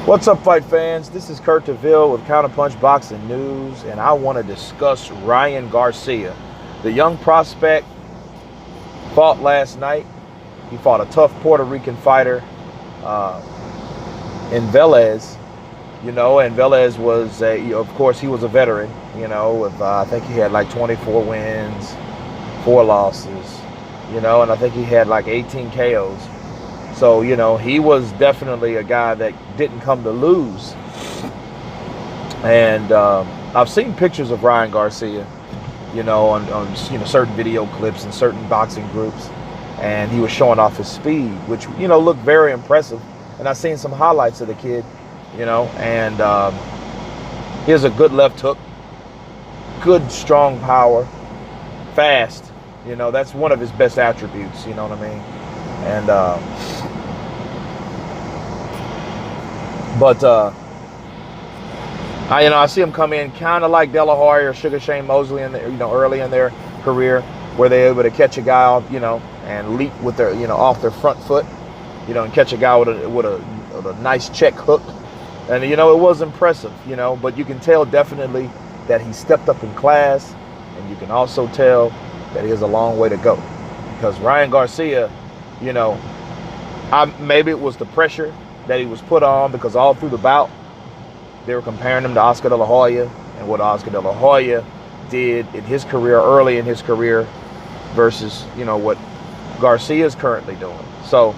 What's up, fight fans? This is Kurt DeVille with Counterpunch Boxing News, and I want to discuss Ryan Garcia. The young prospect fought last night. He fought a tough Puerto Rican fighter in Velez, and Velez was, of course, he was a veteran, with I think he had like 24 wins, 4 losses, and I think he had like 18 KOs. So, he was definitely a guy that didn't come to lose. And I've seen pictures of Ryan Garcia, on certain video clips and certain boxing groups. And he was showing off his speed, which, looked very impressive. And I've seen some highlights of the kid, and he has a good left hook, good strong power, fast. That's one of his best attributes, you know what I mean? And I see him come in kind of like De La Hoya or Sugar Shane Mosley in early in their career, where they're able to catch a guy off, and leap with their, off their front foot, and catch a guy with a nice check hook. And, it was impressive, but you can tell definitely that he stepped up in class, and you can also tell that he has a long way to go. Because Ryan Garcia, maybe it was the pressure that he was put on, because all through the bout, they were comparing him to Oscar De La Hoya and what Oscar De La Hoya did in his career, early in his career, versus, what Garcia is currently doing. So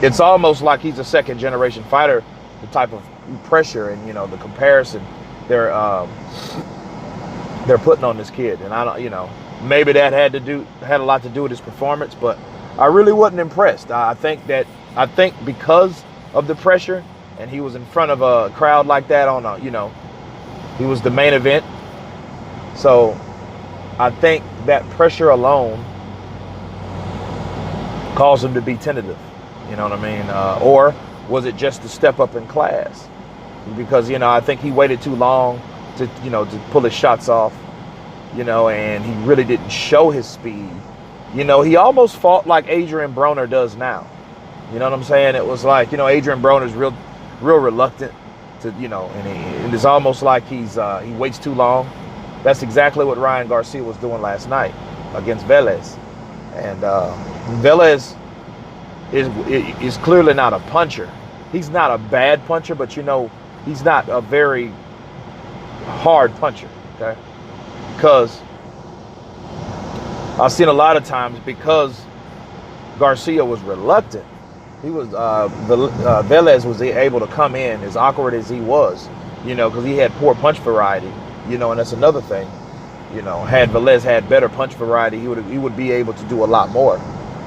it's almost like he's a second generation fighter, the type of pressure and, the comparison they're putting on this kid. And I don't, maybe that had a lot to do with his performance, but I really wasn't impressed. I think because of the pressure, and he was in front of a crowd like that he was the main event. So I think that pressure alone caused him to be tentative. You know what I mean? Or was it just to step up in class? Because, I think he waited too long to pull his shots off, and he really didn't show his speed. He almost fought like Adrian Broner does now. You know what I'm saying? It was like, Adrian Broner's real reluctant to, and it's almost like he waits too long. That's exactly what Ryan Garcia was doing last night against Velez. And Velez is clearly not a puncher. He's not a bad puncher, but he's not a very hard puncher, okay? Because I've seen a lot of times, because Garcia was reluctant, he was Velez was able to come in as awkward as he was, because he had poor punch variety, and that's another thing. Had Velez had better punch variety, he would be able to do a lot more,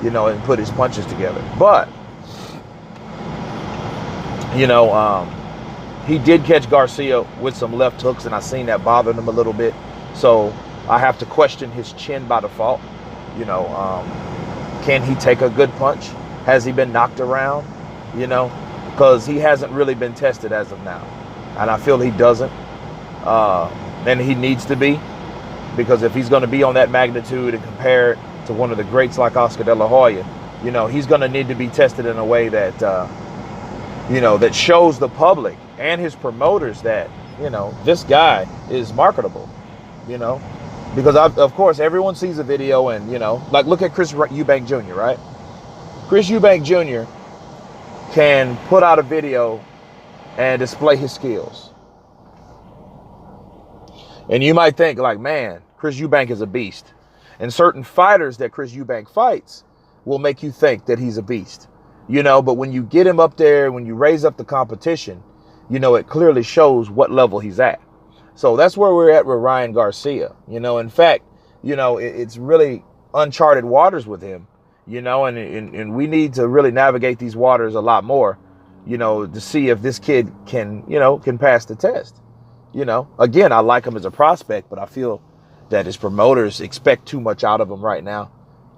and put his punches together. But he did catch Garcia with some left hooks, and I seen that bothered him a little bit. So I have to question his chin by default. Can he take a good punch? Has he been knocked around? Because he hasn't really been tested as of now. And I feel he doesn't. And he needs to be. Because if he's going to be on that magnitude and compared to one of the greats like Oscar De La Hoya, he's going to need to be tested in a way that, that shows the public and his promoters that, this guy is marketable, Because, of course, everyone sees a video and, like, look at Chris Eubank Jr., right? Chris Eubank Jr. can put out a video and display his skills. And you might think, like, man, Chris Eubank is a beast. And certain fighters that Chris Eubank fights will make you think that he's a beast. But when you get him up there, when you raise up the competition, it clearly shows what level he's at. So that's where we're at with Ryan Garcia. In fact, it's really uncharted waters with him, and we need to really navigate these waters a lot more, to see if this kid can pass the test. Again, I like him as a prospect, but I feel that his promoters expect too much out of him right now,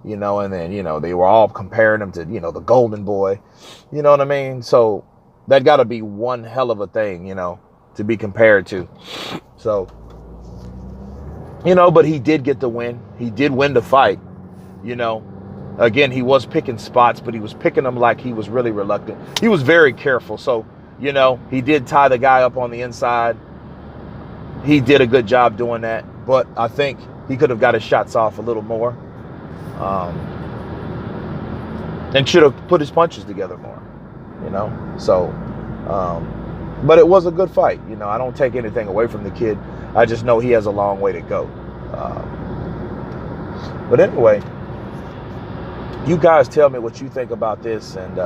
and then, they were all comparing him to, the golden boy, you know what I mean? So that got to be one hell of a thing, to be compared to. So, but he did get the win. He did win the fight, Again, he was picking spots, but he was picking them like he was really reluctant. He was very careful. So, you know, he did tie the guy up on the inside. He did a good job doing that. But I think he could have got his shots off a little more. And should have put his punches together more, you know. So, but it was a good fight. You know, I don't take anything away from the kid. I just know he has a long way to go. But anyway, you guys tell me what you think about this. And,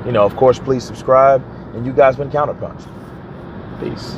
you know, of course, please subscribe. And you guys been counterpunched. Peace.